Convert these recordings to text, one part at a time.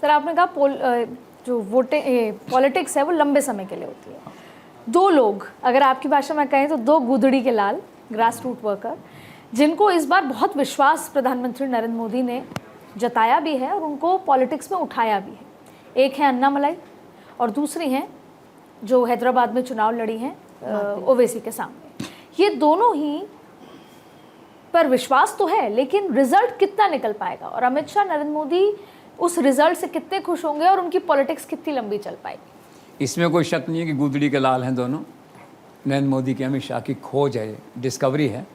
Sir आपने कहा जो पॉलिटिक्स है वो लंबे समय के लिए होती है। दो लोग, अगर आपकी भाषा में कहें तो दो गुदड़ी के लाल, ग्रास रूट वर्कर, जिनको इस बार बहुत विश्वास प्रधानमंत्री नरेंद्र मोदी ने जताया भी है और उनको पॉलिटिक्स में उठाया भी है। एक है अन्नामलाई और दूसरी हैं जो हैदराबाद में चुनाव लड़ी हैं ओवैसी के सामने। ये दोनों ही पर विश्वास तो है, लेकिन रिजल्ट कितना निकल पाएगा और अमित शाह, नरेंद्र मोदी उस रिजल्ट से कितने खुश होंगे और उनकी पॉलिटिक्स कितनी लंबी चल पाएगी? इसमें कोई शक नहीं है कि गुदड़ी के लाल हैं दोनों। नरेंद्र मोदी की, अमित शाह की खोज है, डिस्कवरी है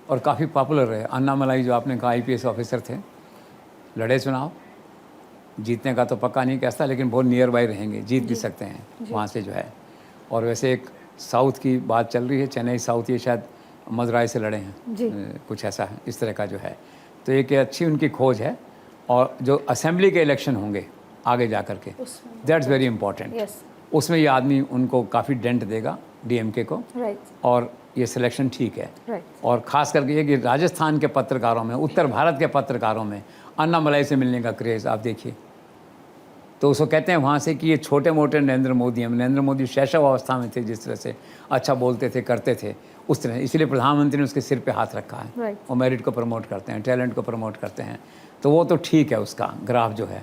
और काफ़ी पॉपुलर है। अन्नामलाई जो आपने कहा IPS ऑफिसर थे, लड़े चुनाव, जीतने का तो पक्का नहीं कहता, लेकिन बहुत नियर बाई रहेंगे, जीत भी सकते हैं वहाँ से जो है। और वैसे एक साउथ की बात चल रही है, चेन्नई साउथ, ये शायद मदुराई से लड़े हैं, कुछ ऐसा है, इस तरह का जो है। तो एक अच्छी उनकी खोज है। और जो असेंबली के इलेक्शन होंगे आगे जा कर के, दैट्स वेरी इंपॉर्टेंट। उसमें ये आदमी उनको काफ़ी डेंट देगा DMK को, और ये सिलेक्शन ठीक है। और ख़ास करके ये कि राजस्थान के पत्रकारों में, उत्तर भारत के पत्रकारों में अन्नामलाई से मिलने का क्रेज़ आप देखिए। तो उसको कहते हैं वहाँ से कि ये छोटे मोटे नरेंद्र मोदी हैं। नरेंद्र मोदी शैशव अवस्था में थे, जिस तरह से अच्छा बोलते थे, करते थे, उस तरह। इसलिए प्रधानमंत्री ने उसके सिर पे हाथ रखा है। वो मेरिट को प्रमोट करते हैं, टैलेंट को प्रमोट करते हैं, तो वो तो ठीक है उसका ग्राफ जो है,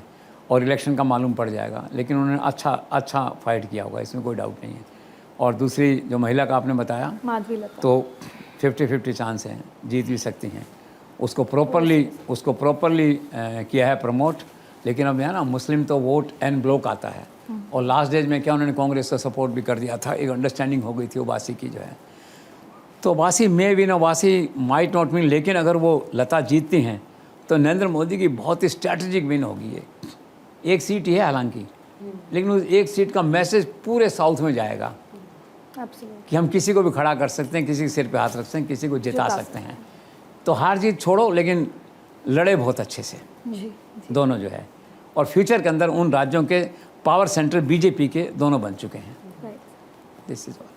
और इलेक्शन का मालूम पड़ जाएगा। लेकिन उन्होंने अच्छा फाइट किया होगा, इसमें कोई डाउट नहीं है। और दूसरी जो महिला का आपने बताया, तो 50-50 चांस हैं, जीत भी सकती हैं। उसको प्रॉपरली किया है प्रमोट। लेकिन अब है ना, मुस्लिम तो वोट एन ब्लॉक आता है, और लास्ट डेज में क्या उन्होंने कांग्रेस का सपोर्ट भी कर दिया था, एक अंडरस्टैंडिंग हो गई थी ओवासी की जो है। तो Owaisi may win, Owaisi might not win, लेकिन अगर वो लता जीतती हैं तो नरेंद्र मोदी की बहुत ही स्ट्रैटेजिक विन होगी। ये एक सीट ही है हालांकि, लेकिन उस एक सीट का मैसेज पूरे साउथ में जाएगा कि हम किसी को भी खड़ा कर सकते हैं, किसी के सिर पे हाथ रख सकते हैं, किसी को जिता सकते हैं। तो हार जीत छोड़ो, लेकिन लड़े बहुत अच्छे से दोनों जो है। और फ्यूचर के अंदर उन राज्यों के पावर सेंटर BJP के दोनों बन चुके हैं। This is all.